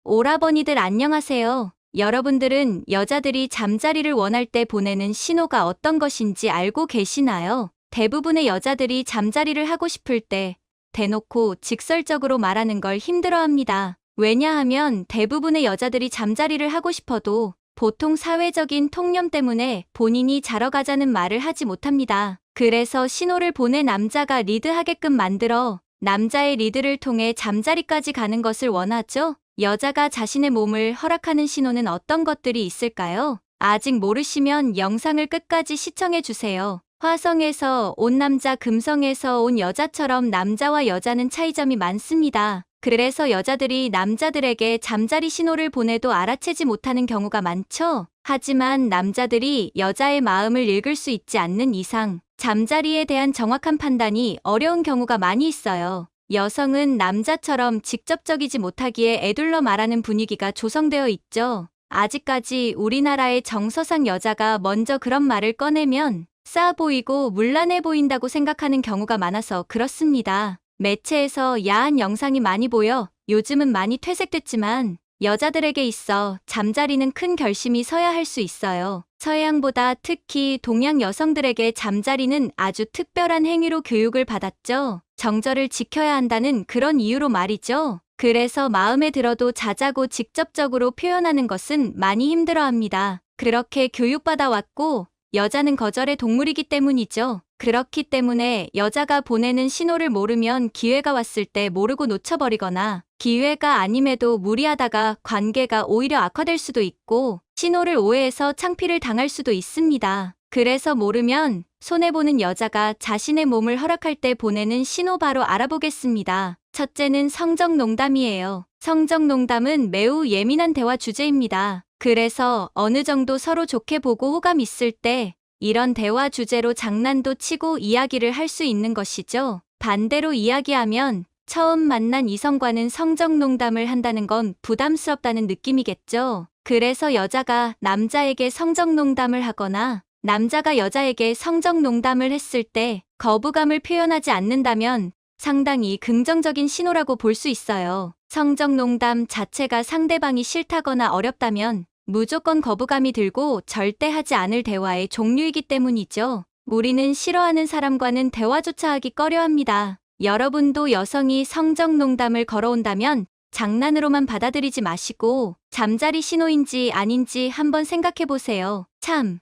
오라버니들 안녕하세요. 여러분들은 여자들이 잠자리를 원할 때 보내는 신호가 어떤 것인지 알고 계시나요? 대부분의 여자들이 잠자리를 하고 싶을 때 대놓고 직설적으로 말하는 걸 힘들어합니다. 왜냐하면 대부분의 여자들이 잠자리를 하고 싶어도 보통 사회적인 통념 때문에 본인이 자러 가자는 말을 하지 못합니다. 그래서 신호를 보내 남자가 리드하게끔 만들어 남자의 리드를 통해 잠자리까지 가는 것을 원하죠? 여자가 자신의 몸을 허락하는 신호는 어떤 것들이 있을까요? 아직 모르시면 영상을 끝까지 시청해주세요. 화성에서 온 남자, 금성에서 온 여자처럼 남자와 여자는 차이점이 많습니다. 그래서 여자들이 남자들에게 잠자리 신호를 보내도 알아채지 못하는 경우가 많죠. 하지만 남자들이 여자의 마음을 읽을 수 있지 않는 이상 잠자리에 대한 정확한 판단이 어려운 경우가 많이 있어요. 여성은 남자처럼 직접적이지 못하기에 에둘러 말하는 분위기가 조성되어 있죠. 아직까지 우리나라의 정서상 여자가 먼저 그런 말을 꺼내면 싸 보이고 문란해 보인다고 생각하는 경우가 많아서 그렇습니다. 매체에서 야한 영상이 많이 보여 요즘은 많이 퇴색됐지만 여자들에게 있어 잠자리는 큰 결심이 서야 할 수 있어요. 서양보다 특히 동양 여성들에게 잠자리는 아주 특별한 행위로 교육을 받았죠. 정절을 지켜야 한다는 그런 이유로 말이죠. 그래서 마음에 들어도 자자고 직접적으로 표현하는 것은 많이 힘들어합니다. 그렇게 교육받아 왔고 여자는 거절의 동물이기 때문이죠. 그렇기 때문에 여자가 보내는 신호를 모르면 기회가 왔을 때 모르고 놓쳐버리거나 기회가 아님에도 무리하다가 관계가 오히려 악화될 수도 있고 신호를 오해해서 창피를 당할 수도 있습니다. 그래서 모르면 손해보는 여자가 자신의 몸을 허락할 때 보내는 신호 바로 알아보겠습니다. 첫째는 성적농담이에요. 성적농담은 매우 예민한 대화 주제입니다. 그래서 어느 정도 서로 좋게 보고 호감 있을 때 이런 대화 주제로 장난도 치고 이야기를 할 수 있는 것이죠. 반대로 이야기하면 처음 만난 이성과는 성적농담을 한다는 건 부담스럽다는 느낌이겠죠. 그래서 여자가 남자에게 성적농담을 하거나 남자가 여자에게 성적농담을 했을 때 거부감을 표현하지 않는다면 상당히 긍정적인 신호라고 볼 수 있어요. 성적농담 자체가 상대방이 싫다거나 어렵다면 무조건 거부감이 들고 절대 하지 않을 대화의 종류이기 때문이죠. 우리는 싫어하는 사람과는 대화조차 하기 꺼려합니다. 여러분도 여성이 성적농담을 걸어온다면 장난으로만 받아들이지 마시고 잠자리 신호인지 아닌지 한번 생각해보세요. 참.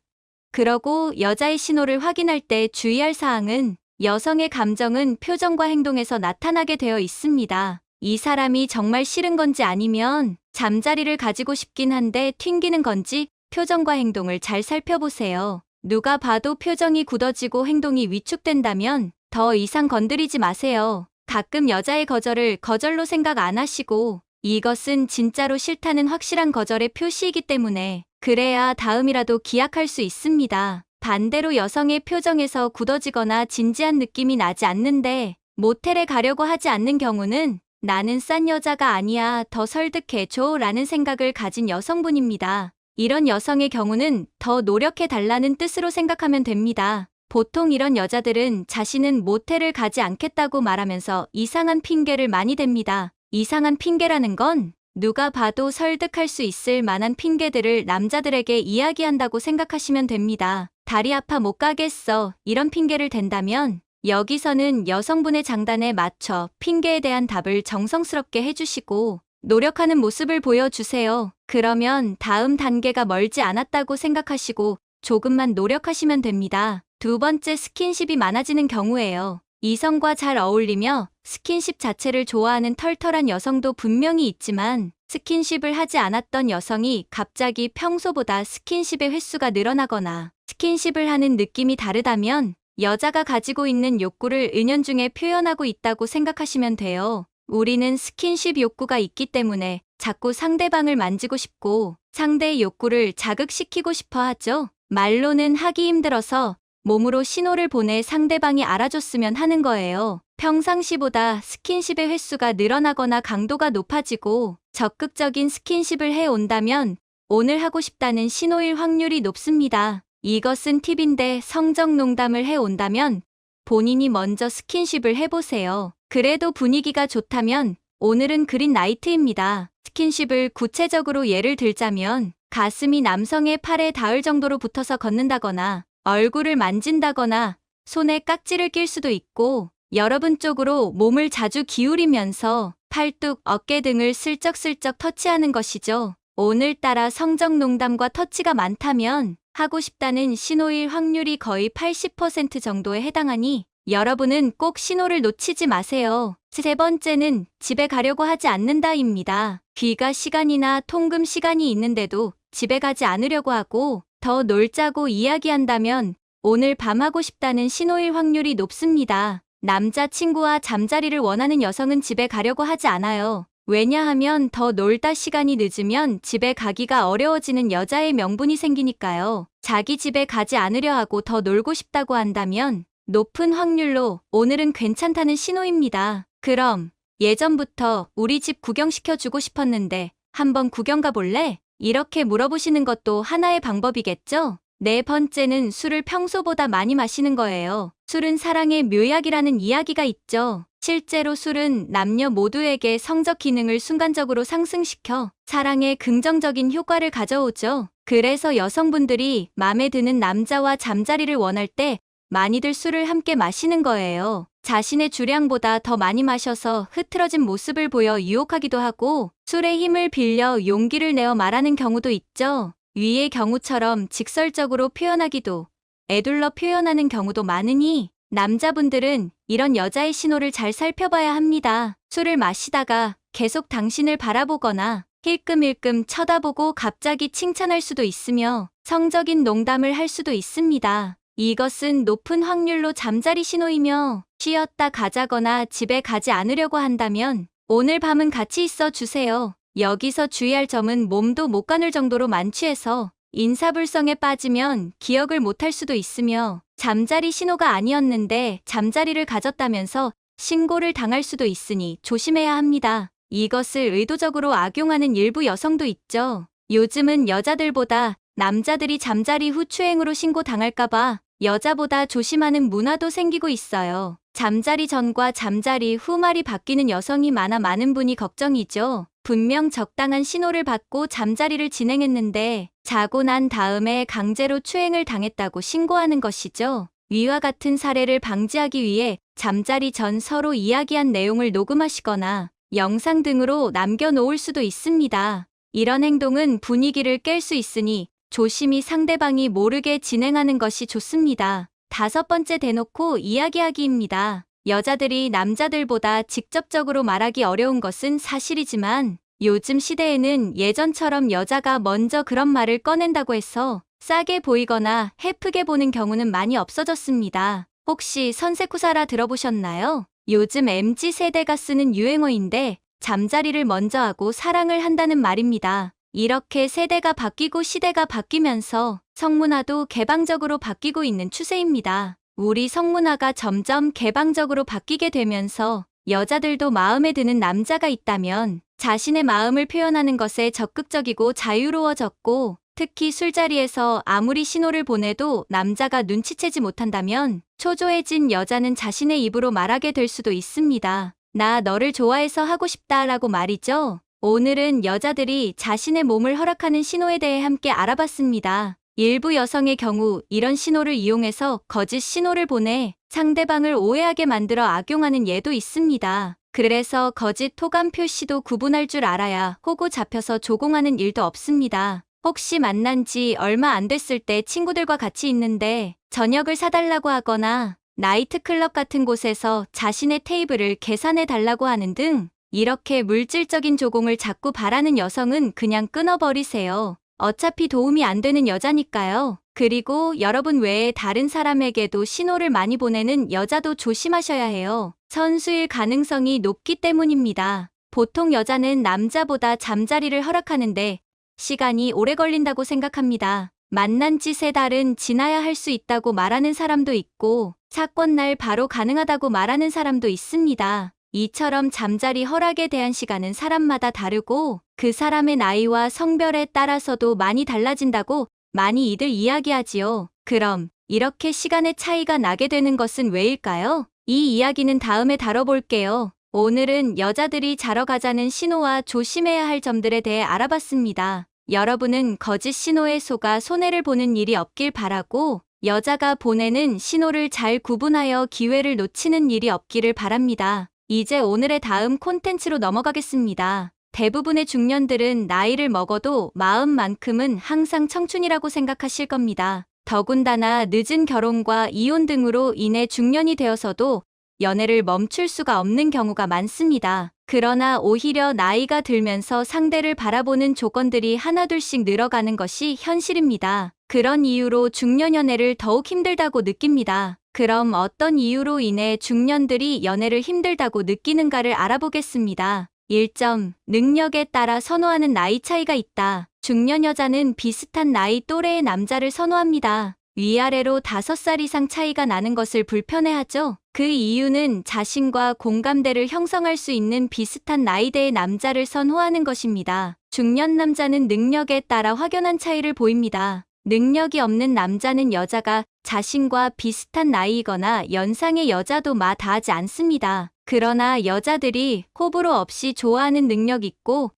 그러고 여자의 신호를 확인할 때 주의할 사항은 여성의 감정은 표정과 행동에서 나타나게 되어 있습니다. 이 사람이 정말 싫은 건지 아니면 잠자리를 가지고 싶긴 한데 튕기는 건지 표정과 행동을 잘 살펴보세요. 누가 봐도 표정이 굳어지고 행동이 위축된다면 더 이상 건드리지 마세요. 가끔 여자의 거절을 거절로 생각 안 하시고 이것은 진짜로 싫다는 확실한 거절의 표시이기 때문에 그래야 다음이라도 기약할 수 있습니다. 반대로 여성의 표정에서 굳어지거나 진지한 느낌이 나지 않는데 모텔에 가려고 하지 않는 경우는 나는 싼 여자가 아니야, 더 설득해줘 라는 생각을 가진 여성분입니다. 이런 여성의 경우는 더 노력해 달라는 뜻으로 생각하면 됩니다. 보통 이런 여자들은 자신은 모텔을 가지 않겠다고 말하면서 이상한 핑계를 많이 댑니다. 이상한 핑계라는 건 누가 봐도 설득할 수 있을 만한 핑계들을 남자들에게 이야기한다고 생각하시면 됩니다. 다리 아파 못 가겠어 이런 핑계를 댄다면 여기서는 여성분의 장단에 맞춰 핑계에 대한 답을 정성스럽게 해주시고 노력하는 모습을 보여주세요. 그러면 다음 단계가 멀지 않았다고 생각하시고 조금만 노력하시면 됩니다. 두 번째, 스킨십이 많아지는 경우예요. 이성과 잘 어울리며 스킨십 자체를 좋아하는 털털한 여성도 분명히 있지만 스킨십을 하지 않았던 여성이 갑자기 평소보다 스킨십의 횟수가 늘어나거나 스킨십을 하는 느낌이 다르다면 여자가 가지고 있는 욕구를 은연중에 표현하고 있다고 생각하시면 돼요. 우리는 스킨십 욕구가 있기 때문에 자꾸 상대방을 만지고 싶고 상대의 욕구를 자극시키고 싶어 하죠. 말로는 하기 힘들어서 몸으로 신호를 보내 상대방이 알아줬으면 하는 거예요. 평상시보다 스킨십의 횟수가 늘어나거나 강도가 높아지고 적극적인 스킨십을 해온다면 오늘 하고 싶다는 신호일 확률이 높습니다. 이것은 팁인데 성적농담을 해온다면 본인이 먼저 스킨십을 해보세요. 그래도 분위기가 좋다면 오늘은 그린 나이트입니다. 스킨십을 구체적으로 예를 들자면 가슴이 남성의 팔에 닿을 정도로 붙어서 걷는다거나 얼굴을 만진다거나 손에 깍지를 낄 수도 있고 여러분 쪽으로 몸을 자주 기울이면서 팔뚝, 어깨 등을 슬쩍슬쩍 터치하는 것이죠. 오늘따라 성적 농담과 터치가 많다면 하고 싶다는 신호일 확률이 거의 80% 정도에 해당하니 여러분은 꼭 신호를 놓치지 마세요. 세 번째는 집에 가려고 하지 않는다입니다. 귀가 시간이나 통금 시간이 있는데도 집에 가지 않으려고 하고 더 놀자고 이야기한다면 오늘 밤 하고 싶다는 신호일 확률이 높습니다. 남자친구와 잠자리를 원하는 여성은 집에 가려고 하지 않아요. 왜냐하면 더 놀다 시간이 늦으면 집에 가기가 어려워지는 여자의 명분이 생기니까요. 자기 집에 가지 않으려 하고 더 놀고 싶다고 한다면 높은 확률로 오늘은 괜찮다는 신호입니다. 그럼 예전부터 우리 집 구경시켜주고 싶었는데 한번 구경 가볼래? 이렇게 물어보시는 것도 하나의 방법이겠죠? 네 번째는 술을 평소보다 많이 마시는 거예요. 술은 사랑의 묘약이라는 이야기가 있죠. 실제로 술은 남녀 모두에게 성적 기능을 순간적으로 상승시켜 사랑에 긍정적인 효과를 가져오죠. 그래서 여성분들이 마음에 드는 남자와 잠자리를 원할 때 많이들 술을 함께 마시는 거예요. 자신의 주량보다 더 많이 마셔서 흐트러진 모습을 보여 유혹하기도 하고 술의 힘을 빌려 용기를 내어 말하는 경우도 있죠. 위의 경우처럼 직설적으로 표현하기도 애둘러 표현하는 경우도 많으니 남자분들은 이런 여자의 신호를 잘 살펴봐야 합니다. 술을 마시다가 계속 당신을 바라보거나 힐끔힐끔 쳐다보고 갑자기 칭찬할 수도 있으며 성적인 농담을 할 수도 있습니다. 이것은 높은 확률로 잠자리 신호이며 쉬었다 가자거나 집에 가지 않으려고 한다면 오늘 밤은 같이 있어 주세요. 여기서 주의할 점은 몸도 못 가눌 정도로 만취해서 인사불성에 빠지면 기억을 못할 수도 있으며 잠자리 신호가 아니었는데 잠자리를 가졌다면서 신고를 당할 수도 있으니 조심해야 합니다. 이것을 의도적으로 악용하는 일부 여성도 있죠. 요즘은 여자들보다 남자들이 잠자리 후 추행으로 신고당할까봐 여자보다 조심하는 문화도 생기고 있어요. 잠자리 전과 잠자리 후 말이 바뀌는 여성이 많은 분이 걱정이죠. 분명 적당한 신호를 받고 잠자리를 진행했는데 자고 난 다음에 강제로 추행을 당했다고 신고하는 것이죠. 위와 같은 사례를 방지하기 위해 잠자리 전 서로 이야기한 내용을 녹음하시거나 영상 등으로 남겨놓을 수도 있습니다. 이런 행동은 분위기를 깰 수 있으니 조심히 상대방이 모르게 진행하는 것이 좋습니다. 다섯 번째, 대놓고 이야기하기입니다. 여자들이 남자들보다 직접적으로 말하기 어려운 것은 사실이지만 요즘 시대에는 예전처럼 여자가 먼저 그런 말을 꺼낸다고 해서 싸게 보이거나 해프게 보는 경우는 많이 없어졌습니다. 혹시 선세쿠사라 들어보셨나요? 요즘 MZ세대가 쓰는 유행어인데 잠자리를 먼저 하고 사랑을 한다는 말입니다. 이렇게 세대가 바뀌고 시대가 바뀌면서 성문화도 개방적으로 바뀌고 있는 추세입니다. 우리 성문화가 점점 개방적으로 바뀌게 되면서 여자들도 마음에 드는 남자가 있다면 자신의 마음을 표현하는 것에 적극적이고 자유로워졌고 특히 술자리에서 아무리 신호를 보내도 남자가 눈치채지 못한다면 초조해진 여자는 자신의 입으로 말하게 될 수도 있습니다. 나 너를 좋아해서 하고 싶다라고 말이죠. 오늘은 여자들이 자신의 몸을 허락하는 신호에 대해 함께 알아봤습니다. 일부 여성의 경우 이런 신호를 이용해서 거짓 신호를 보내 상대방을 오해하게 만들어 악용하는 예도 있습니다. 그래서 거짓 호감 표시도 구분할 줄 알아야 호구 잡혀서 조공하는 일도 없습니다. 혹시 만난 지 얼마 안 됐을 때 친구들과 같이 있는데 저녁을 사달라고 하거나 나이트클럽 같은 곳에서 자신의 테이블을 계산해 달라고 하는 등 이렇게 물질적인 조공을 자꾸 바라는 여성은 그냥 끊어버리세요. 어차피 도움이 안 되는 여자니까요. 그리고 여러분 외에 다른 사람에게도 신호를 많이 보내는 여자도 조심하셔야 해요. 선수일 가능성이 높기 때문입니다. 보통 여자는 남자보다 잠자리를 허락하는데 시간이 오래 걸린다고 생각합니다. 만난 지 3달은 지나야 할 수 있다고 말하는 사람도 있고 사건 날 바로 가능하다고 말하는 사람도 있습니다. 이처럼 잠자리 허락에 대한 시간은 사람마다 다르고 그 사람의 나이와 성별에 따라서도 많이 달라진다고 많이들 이야기하지요. 그럼 이렇게 시간의 차이가 나게 되는 것은 왜일까요? 이 이야기는 다음에 다뤄볼게요. 오늘은 여자들이 자러 가자는 신호와 조심해야 할 점들에 대해 알아봤습니다. 여러분은 거짓 신호에 속아 손해를 보는 일이 없길 바라고, 여자가 보내는 신호를 잘 구분하여 기회를 놓치는 일이 없기를 바랍니다. 이제 오늘의 다음 콘텐츠로 넘어가겠습니다. 대부분의 중년들은 나이를 먹어도 마음만큼은 항상 청춘이라고 생각하실 겁니다. 더군다나 늦은 결혼과 이혼 등으로 인해 중년이 되어서도 연애를 멈출 수가 없는 경우가 많습니다. 그러나 오히려 나이가 들면서 상대를 바라보는 조건들이 하나둘씩 늘어가는 것이 현실입니다. 그런 이유로 중년 연애를 더욱 힘들다고 느낍니다. 그럼 어떤 이유로 인해 중년들이 연애를 힘들다고 느끼는가를 알아보겠습니다. 1점. 능력에 따라 선호하는 나이 차이가 있다. 중년 여자는 비슷한 나이 또래의 남자를 선호합니다. 위아래로 5살 이상 차이가 나는 것을 불편해하죠. 그 이유는 자신과 공감대를 형성할 수 있는 비슷한 나이대의 남자를 선호하는 것입니다. 중년 남자는 능력에 따라 확연한 차이를 보입니다. 능력이 없는 남자는 여자가 자신과 비슷한 나이이거나 연상의 여자도 마다하지 않습니다. 그러나 여자들이 호불호 없이 좋아하는 능력 있고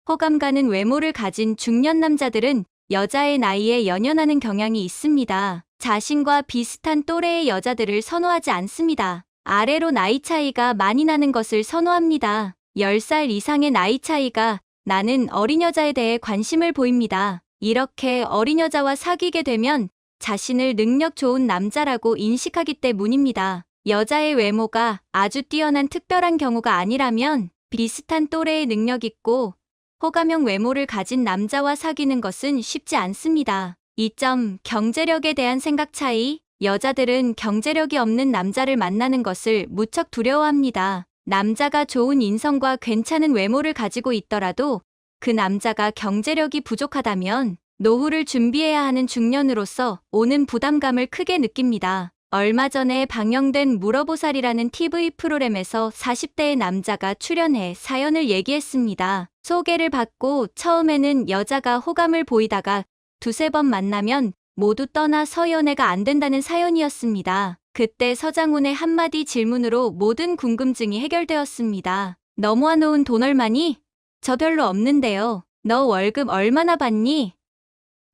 호감 가는 외모를 가진 중년 남자들은 여자의 나이에 연연하는 경향이 있습니다. 자신과 비슷한 또래의 여자들을 선호하지 않습니다. 아래로 나이 차이가 많이 나는 것을 선호합니다. 10살 이상의 나이 차이가 나는 어린 여자에 대해 관심을 보입니다. 이렇게 어린 여자와 사귀게 되면 자신을 능력 좋은 남자라고 인식하기 때문입니다. 여자의 외모가 아주 뛰어난 특별한 경우가 아니라면 비슷한 또래의 능력 있고 호감형 외모를 가진 남자와 사귀는 것은 쉽지 않습니다. 2점. 경제력에 대한 생각 차이. 여자들은 경제력이 없는 남자를 만나는 것을 무척 두려워합니다. 남자가 좋은 인성과 괜찮은 외모를 가지고 있더라도 그 남자가 경제력이 부족하다면 노후를 준비해야 하는 중년으로서 오는 부담감을 크게 느낍니다. 얼마 전에 방영된 물어보살이라는 TV 프로그램에서 40대의 남자가 출연해 사연을 얘기했습니다. 소개를 받고 처음에는 여자가 호감을 보이다가 2~3번 만나면 모두 떠나서 연애가 안 된다는 사연이었습니다. 그때 서장훈의 한마디 질문으로 모든 궁금증이 해결되었습니다. 너 모아놓은 돈 얼마니? 저 별로 없는데요. 너 월급 얼마나 받니?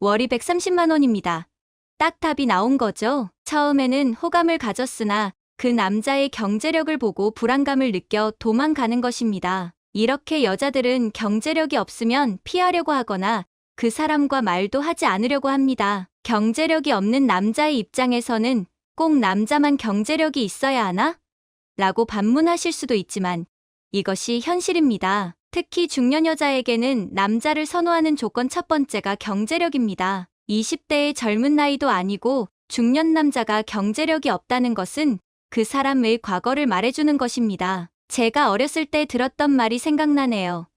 월이 130만 원입니다. 딱 답이 나온 거죠. 처음에는 호감을 가졌으나 그 남자의 경제력을 보고 불안감을 느껴 도망가는 것입니다. 이렇게 여자들은 경제력이 없으면 피하려고 하거나 그 사람과 말도 하지 않으려고 합니다. 경제력이 없는 남자의 입장에서는 꼭 남자만 경제력이 있어야 하나? 라고 반문하실 수도 있지만 이것이 현실입니다. 특히 중년 여자에게는 남자를 선호하는 조건 첫 번째가 경제력입니다. 20대의 젊은 나이도 아니고 중년 남자가 경제력이 없다는 것은 그 사람의 과거를 말해주는 것입니다. 제가 어렸을 때 들었던 말이 생각나네요.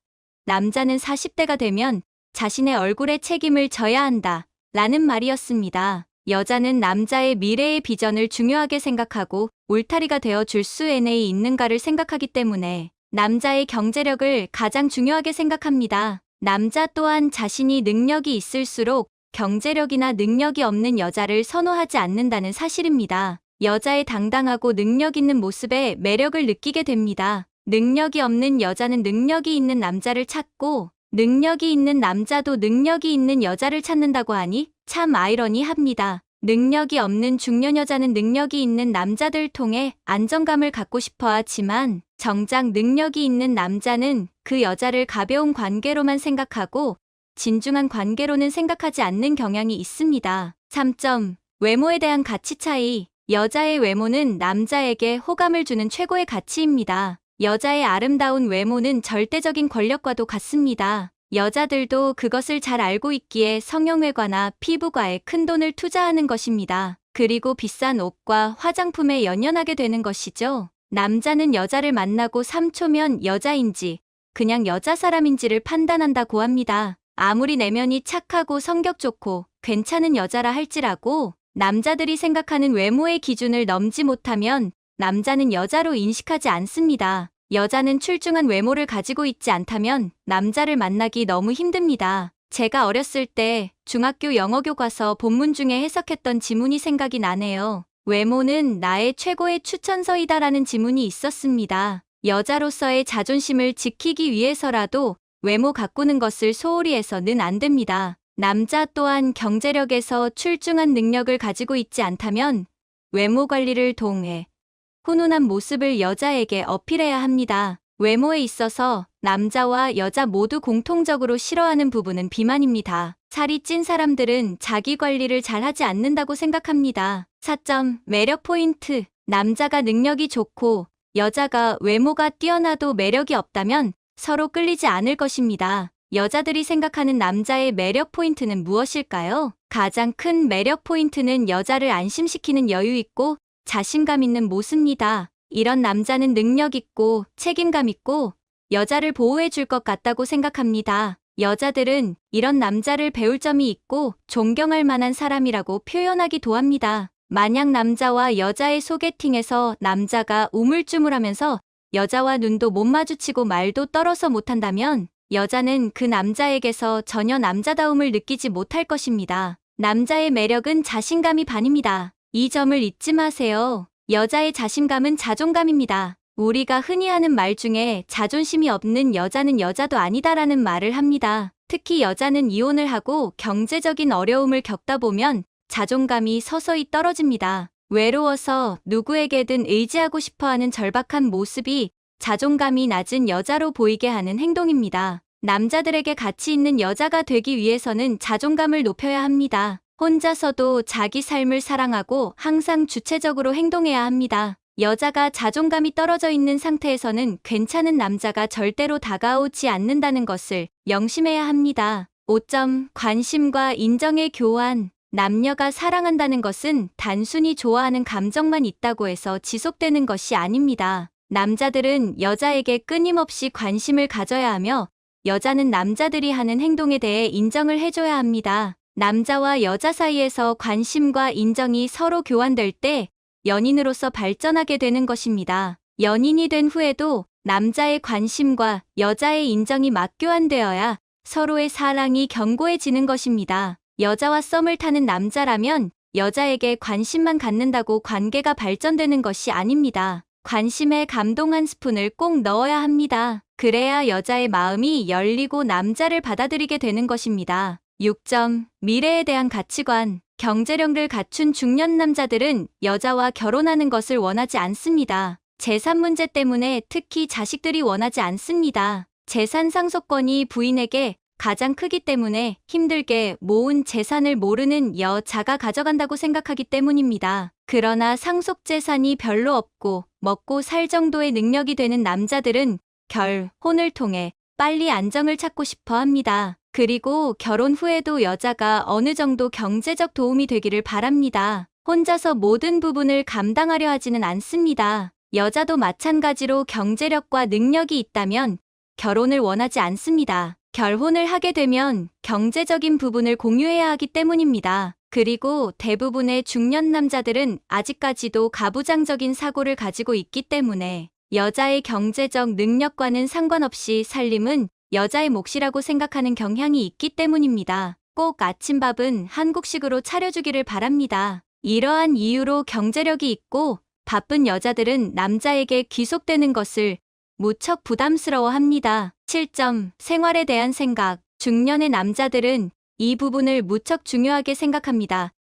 남자는 40대가 되면 자신의 얼굴에 책임을 져야 한다 라는 말이었습니다. 여자는 남자의 미래의 비전을 중요하게 생각하고 울타리가 되어줄 수 있는가를 생각하기 때문에 남자의 경제력을 가장 중요하게 생각합니다. 남자 또한 자신이 능력이 있을수록 경제력이나 능력이 없는 여자를 선호하지 않는다는 사실입니다. 여자의 당당하고 능력 있는 모습에 매력을 느끼게 됩니다. 능력이 없는 여자는 능력이 있는 남자를 찾고 능력이 있는 남자도 능력이 있는 여자를 찾는다고 하니 참 아이러니합니다. 능력이 없는 중년 여자는 능력이 있는 남자들 통해 안정감을 갖고 싶어 하지만 정작 능력이 있는 남자는 그 여자를 가벼운 관계로만 생각하고 진중한 관계로는 생각하지 않는 경향이 있습니다. 3점. 외모에 대한 가치 차이. 여자의 외모는 남자에게 호감을 주는 최고의 가치입니다. 여자의 아름다운 외모는 절대적인 권력과도 같습니다. 여자들도 그것을 잘 알고 있기에 성형외과나 피부과에 큰 돈을 투자하는 것입니다. 그리고 비싼 옷과 화장품에 연연하게 되는 것이죠. 남자는 여자를 만나고 3초면 여자인지 그냥 여자 사람인지를 판단한다고 합니다. 아무리 내면이 착하고 성격 좋고 괜찮은 여자라 할지라도 남자들이 생각하는 외모의 기준을 넘지 못하면 남자는 여자로 인식하지 않습니다. 여자는 출중한 외모를 가지고 있지 않다면 남자를 만나기 너무 힘듭니다. 제가 어렸을 때 중학교 영어 교과서 본문 중에 해석했던 지문이 생각이 나네요. 외모는 나의 최고의 추천서이다라는 지문이 있었습니다. 여자로서의 자존심을 지키기 위해서라도 외모 가꾸는 것을 소홀히 해서는 안 됩니다. 남자 또한 경제력에서 출중한 능력을 가지고 있지 않다면 외모 관리를 통해 훈훈한 모습을 여자에게 어필해야 합니다. 외모에 있어서 남자와 여자 모두 공통적으로 싫어하는 부분은 비만입니다. 살이 찐 사람들은 자기 관리를 잘하지 않는다고 생각합니다. 4점 매력 포인트. 남자가 능력이 좋고 여자가 외모가 뛰어나도 매력이 없다면 서로 끌리지 않을 것입니다. 여자들이 생각하는 남자의 매력 포인트는 무엇일까요? 가장 큰 매력 포인트는 여자를 안심시키는 여유 있고 자신감 있는 모습입니다. 이런 남자는 능력 있고 책임감 있고 여자를 보호해 줄 것 같다고 생각합니다. 여자들은 이런 남자를 배울 점이 있고 존경할 만한 사람이라고 표현하기도 합니다. 만약 남자와 여자의 소개팅에서 남자가 우물쭈물하면서 여자와 눈도 못 마주치고 말도 떨어서 못한다면 여자는 그 남자에게서 전혀 남자다움을 느끼지 못할 것입니다. 남자의 매력은 자신감이 반입니다. 이 점을 잊지 마세요. 여자의 자신감은 자존감입니다. 우리가 흔히 하는 말 중에 자존심이 없는 여자는 여자도 아니다라는 말을 합니다. 특히 여자는 이혼을 하고 경제적인 어려움을 겪다 보면 자존감이 서서히 떨어집니다. 외로워서 누구에게든 의지하고 싶어하는 절박한 모습이 자존감이 낮은 여자로 보이게 하는 행동입니다. 남자들에게 가치 있는 여자가 되기 위해서는 자존감을 높여야 합니다. 혼자서도 자기 삶을 사랑하고 항상 주체적으로 행동해야 합니다. 여자가 자존감이 떨어져 있는 상태에서는 괜찮은 남자가 절대로 다가오지 않는다는 것을 명심해야 합니다. 5점 관심과 인정의 교환. 남녀가 사랑한다는 것은 단순히 좋아하는 감정만 있다고 해서 지속되는 것이 아닙니다. 남자들은 여자에게 끊임없이 관심을 가져야 하며 여자는 남자들이 하는 행동에 대해 인정을 해줘야 합니다. 남자와 여자 사이에서 관심과 인정이 서로 교환될 때 연인으로서 발전하게 되는 것입니다. 연인이 된 후에도 남자의 관심과 여자의 인정이 맞교환되어야 서로의 사랑이 견고해지는 것입니다. 여자와 썸을 타는 남자라면 여자에게 관심만 갖는다고 관계가 발전되는 것이 아닙니다. 관심에 감동 한 스푼을 꼭 넣어야 합니다. 그래야 여자의 마음이 열리고 남자를 받아들이게 되는 것입니다. 6점 미래에 대한 가치관. 경제력을 갖춘 중년 남자들은 여자와 결혼하는 것을 원하지 않습니다. 재산 문제 때문에 특히 자식들이 원하지 않습니다. 재산 상속권이 부인에게 가장 크기 때문에 힘들게 모은 재산을 모르는 여자가 가져간다고 생각하기 때문입니다. 그러나 상속 재산이 별로 없고 먹고 살 정도의 능력이 되는 남자들은 결혼을 통해 빨리 안정을 찾고 싶어 합니다. 그리고 결혼 후에도 여자가 어느 정도 경제적 도움이 되기를 바랍니다. 혼자서 모든 부분을 감당하려 하지는 않습니다. 여자도 마찬가지로 경제력과 능력이 있다면 결혼을 원하지 않습니다. 결혼을 하게 되면 경제적인 부분을 공유해야 하기 때문입니다. 그리고 대부분의 중년 남자들은 아직까지도 가부장적인 사고를 가지고 있기 때문에 여자의 경제적 능력과는 상관없이 살림은 여자의 몫이라고 생각하는 경향이 있기 때문입니다. 꼭 아침밥은 한국식으로 차려주기를 바랍니다. 이러한 이유로 경제력이 있고 바쁜 여자들은 남자에게 귀속되는 것을 무척 부담스러워합니다. 7점 생활에 대한 생각. 중년의 남자들은 이 부분을 무척 중요하게 생각합니다.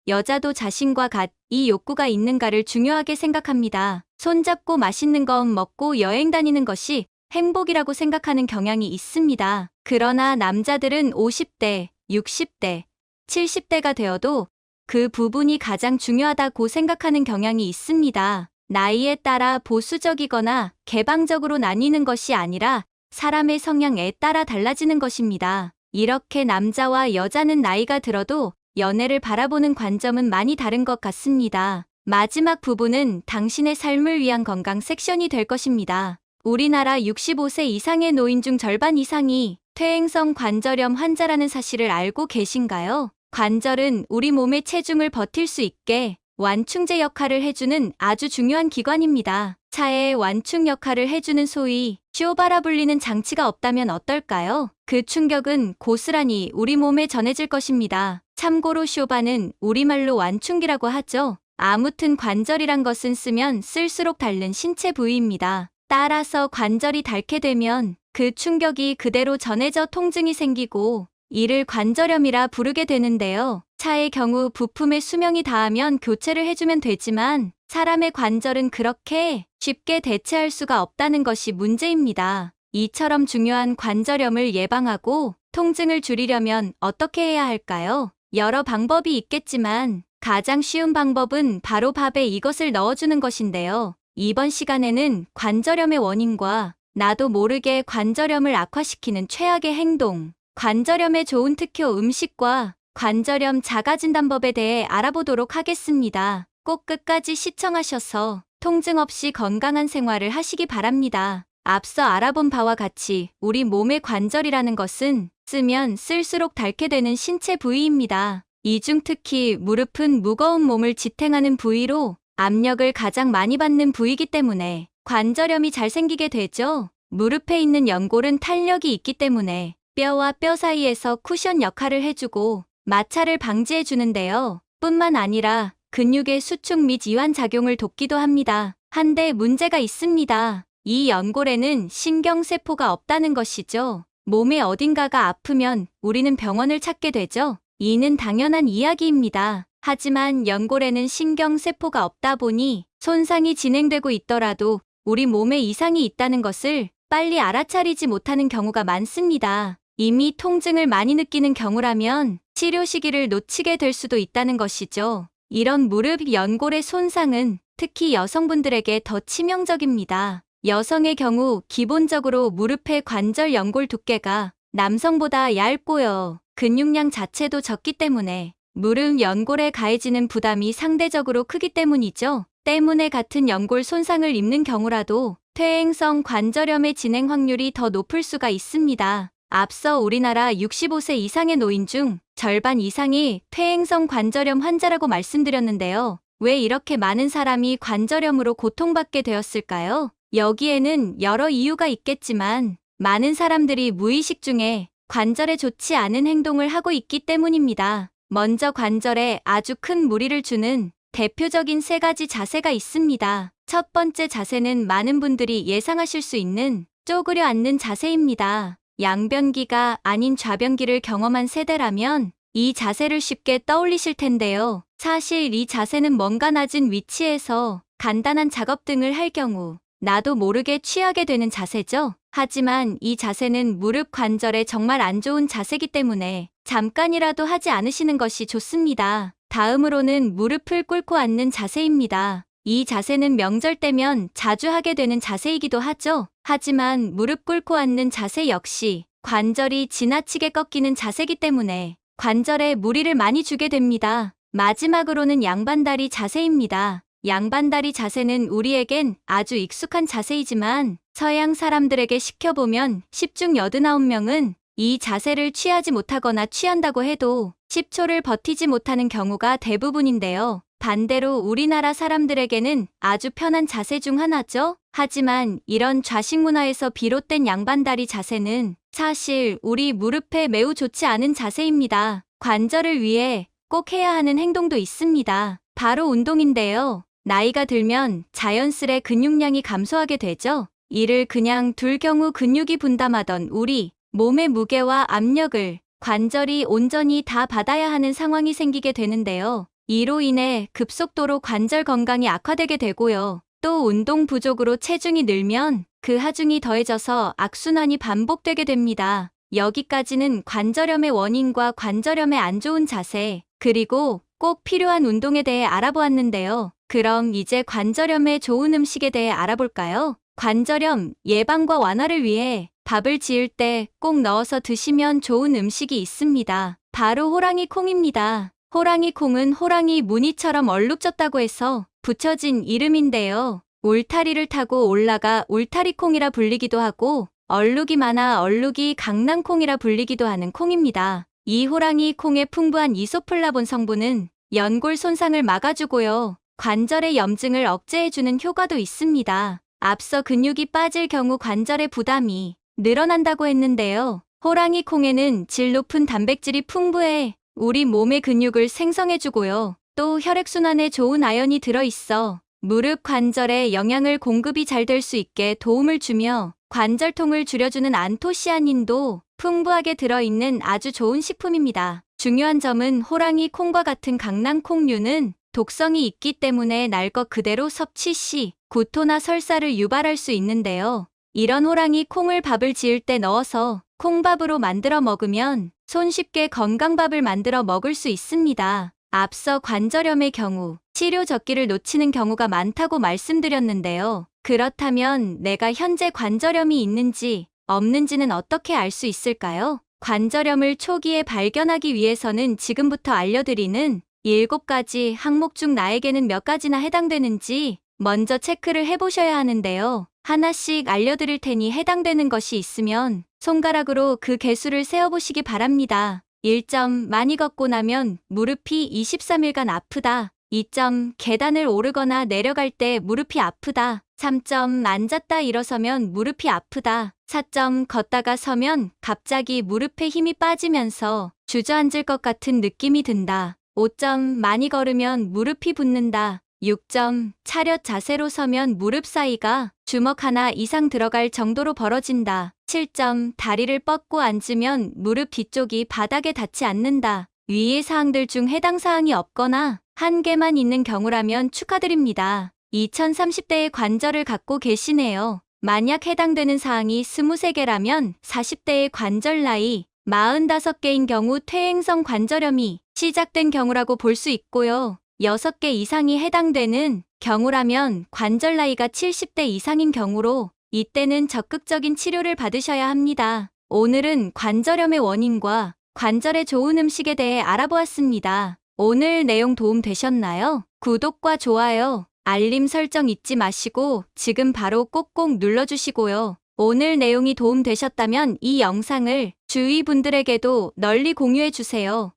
여자도 자신과 이 욕구가 있는가를 중요하게 생각합니다. 손잡고 맛있는 거 먹고 여행 다니는 것이 행복이라고 생각하는 경향이 있습니다. 그러나 남자들은 50대, 60대, 70대가 되어도 그 부분이 가장 중요하다고 생각하는 경향이 있습니다. 나이에 따라 보수적이거나 개방적으로 나뉘는 것이 아니라 사람의 성향에 따라 달라지는 것입니다. 이렇게 남자와 여자는 나이가 들어도 연애를 바라보는 관점은 많이 다른 것 같습니다. 마지막 부분은 당신의 삶을 위한 건강 섹션이 될 것입니다. 우리나라 65세 이상의 노인 중 절반 이상이 퇴행성 관절염 환자라는 사실을 알고 계신가요? 관절은 우리 몸의 체중을 버틸 수 있게 완충제 역할을 해주는 아주 중요한 기관입니다. 차에 완충 역할을 해주는 소위 쇼바라 불리는 장치가 없다면 어떨까요? 그 충격은 고스란히 우리 몸에 전해질 것입니다. 참고로 쇼바는 우리말로 완충기라고 하죠. 아무튼 관절이란 것은 쓰면 쓸수록 닳는 신체 부위입니다. 따라서 관절이 닳게 되면 그 충격이 그대로 전해져 통증이 생기고 이를 관절염이라 부르게 되는데요. 차의 경우 부품의 수명이 다하면 교체를 해주면 되지만 사람의 관절은 그렇게 쉽게 대체할 수가 없다는 것이 문제입니다. 이처럼 중요한 관절염을 예방하고 통증을 줄이려면 어떻게 해야 할까요? 여러 방법이 있겠지만 가장 쉬운 방법은 바로 밥에 이것을 넣어주는 것인데요. 이번 시간에는 관절염의 원인과 나도 모르게 관절염을 악화시키는 최악의 행동, 관절염에 좋은 특효 음식과 관절염 자가진단법에 대해 알아보도록 하겠습니다. 꼭 끝까지 시청하셔서 통증 없이 건강한 생활을 하시기 바랍니다. 앞서 알아본 바와 같이 우리 몸의 관절이라는 것은 쓰면 쓸수록 닳게 되는 신체 부위입니다. 이 중 특히 무릎은 무거운 몸을 지탱하는 부위로 압력을 가장 많이 받는 부위이기 때문에 관절염이 잘 생기게 되죠. 무릎에 있는 연골은 탄력이 있기 때문에 뼈와 뼈 사이에서 쿠션 역할을 해주고 마찰을 방지해 주는데요. 뿐만 아니라 근육의 수축 및 이완 작용을 돕기도 합니다. 한데 문제가 있습니다. 이 연골에는 신경세포가 없다는 것이죠. 몸의 어딘가가 아프면 우리는 병원을 찾게 되죠. 이는 당연한 이야기입니다. 하지만 연골에는 신경세포가 없다 보니 손상이 진행되고 있더라도 우리 몸에 이상이 있다는 것을 빨리 알아차리지 못하는 경우가 많습니다. 이미 통증을 많이 느끼는 경우라면 치료 시기를 놓치게 될 수도 있다는 것이죠. 이런 무릎 연골의 손상은 특히 여성분들에게 더 치명적입니다. 여성의 경우 기본적으로 무릎의 관절 연골 두께가 남성보다 얇고요. 근육량 자체도 적기 때문에 무릎 연골에 가해지는 부담이 상대적으로 크기 때문이죠. 때문에 같은 연골 손상을 입는 경우라도 퇴행성 관절염의 진행 확률이 더 높을 수가 있습니다. 앞서 우리나라 65세 이상의 노인 중 절반 이상이 퇴행성 관절염 환자라고 말씀드렸는데요. 왜 이렇게 많은 사람이 관절염으로 고통받게 되었을까요? 여기에는 여러 이유가 있겠지만 많은 사람들이 무의식 중에 관절에 좋지 않은 행동을 하고 있기 때문입니다. 먼저 관절에 아주 큰 무리를 주는 대표적인 3가지 자세가 있습니다. 첫 번째 자세는 많은 분들이 예상하실 수 있는 쪼그려 앉는 자세입니다. 양변기가 아닌 좌변기를 경험한 세대라면 이 자세를 쉽게 떠올리실 텐데요. 사실 이 자세는 뭔가 낮은 위치에서 간단한 작업 등을 할 경우 나도 모르게 취하게 되는 자세죠. 하지만 이 자세는 무릎 관절에 정말 안 좋은 자세이기 때문에 잠깐이라도 하지 않으시는 것이 좋습니다. 다음으로는 무릎을 꿇고 앉는 자세입니다. 이 자세는 명절 때면 자주 하게 되는 자세이기도 하죠. 하지만 무릎 꿇고 앉는 자세 역시 관절이 지나치게 꺾이는 자세이기 때문에 관절에 무리를 많이 주게 됩니다. 마지막으로는 양반다리 자세입니다. 양반다리 자세는 우리에겐 아주 익숙한 자세이지만 서양 사람들에게 시켜보면 10중 89명은 이 자세를 취하지 못하거나 취한다고 해도 10초를 버티지 못하는 경우가 대부분인데요. 반대로 우리나라 사람들에게는 아주 편한 자세 중 하나죠. 하지만 이런 좌식 문화에서 비롯된 양반다리 자세는 사실 우리 무릎에 매우 좋지 않은 자세입니다. 관절을 위해 꼭 해야 하는 행동도 있습니다. 바로 운동인데요. 나이가 들면 자연스레 근육량이 감소하게 되죠. 이를 그냥 둘 경우 근육이 분담하던 우리 몸의 무게와 압력을 관절이 온전히 다 받아야 하는 상황이 생기게 되는데요. 이로 인해 급속도로 관절 건강이 악화되게 되고요. 또 운동 부족으로 체중이 늘면 그 하중이 더해져서 악순환이 반복되게 됩니다. 여기까지는 관절염의 원인과 관절염의 안 좋은 자세, 그리고 꼭 필요한 운동에 대해 알아보았는데요. 그럼 이제 관절염에 좋은 음식에 대해 알아볼까요? 관절염 예방과 완화를 위해 밥을 지을 때 꼭 넣어서 드시면 좋은 음식이 있습니다. 바로 호랑이 콩입니다. 호랑이 콩은 호랑이 무늬처럼 얼룩졌다고 해서 붙여진 이름인데요. 울타리를 타고 올라가 울타리콩이라 불리기도 하고 얼룩이 많아 얼룩이 강낭콩이라 불리기도 하는 콩입니다. 이 호랑이 콩의 풍부한 이소플라본 성분은 연골 손상을 막아주고요. 관절의 염증을 억제해주는 효과도 있습니다. 앞서 근육이 빠질 경우 관절의 부담이 늘어난다고 했는데요. 호랑이 콩에는 질 높은 단백질이 풍부해 우리 몸의 근육을 생성해주고요. 또 혈액순환에 좋은 아연이 들어있어 무릎 관절에 영양을 공급이 잘 될 수 있게 도움을 주며 관절통을 줄여주는 안토시아닌도 풍부하게 들어있는 아주 좋은 식품입니다. 중요한 점은 호랑이 콩과 같은 강낭콩류는 독성이 있기 때문에 날 것 그대로 섭취 시 구토나 설사를 유발할 수 있는데요. 이런 호랑이 콩을 밥을 지을 때 넣어서 콩밥으로 만들어 먹으면 손쉽게 건강밥을 만들어 먹을 수 있습니다. 앞서 관절염의 경우 치료 적기를 놓치는 경우가 많다고 말씀드렸는데요. 그렇다면 내가 현재 관절염이 있는지 없는지는 어떻게 알 수 있을까요? 관절염을 초기에 발견하기 위해서는 지금부터 알려드리는 7가지 항목 중 나에게는 몇 가지나 해당되는지 먼저 체크를 해보셔야 하는데요. 하나씩 알려드릴 테니 해당되는 것이 있으면 손가락으로 그 개수를 세어보시기 바랍니다. 1점 많이 걷고 나면 무릎이 23일간 아프다. 2점 계단을 오르거나 내려갈 때 무릎이 아프다. 3점 앉았다 일어서면 무릎이 아프다. 4점 걷다가 서면 갑자기 무릎에 힘이 빠지면서 주저앉을 것 같은 느낌이 든다. 5점 많이 걸으면 무릎이 붓는다. 6점 차렷 자세로 서면 무릎 사이가 주먹 하나 이상 들어갈 정도로 벌어진다. 7점 다리를 뻗고 앉으면 무릎 뒤쪽이 바닥에 닿지 않는다. 위의 사항들 중 해당 사항이 없거나 한 개만 있는 경우라면 축하드립니다. 2030대의 관절을 갖고 계시네요. 만약 해당되는 사항이 23개라면 40대의 관절 나이 45개인 경우 퇴행성 관절염이 시작된 경우라고 볼 수 있고요. 6개 이상이 해당되는 경우라면 관절 나이가 70대 이상인 경우로 이때는 적극적인 치료를 받으셔야 합니다. 오늘은 관절염의 원인과 관절에 좋은 음식에 대해 알아보았습니다. 오늘 내용 도움 되셨나요? 구독과 좋아요, 알림 설정 잊지 마시고 지금 바로 꼭꼭 눌러주시고요. 오늘 내용이 도움 되셨다면 이 영상을 주위 분들에게도 널리 공유해 주세요.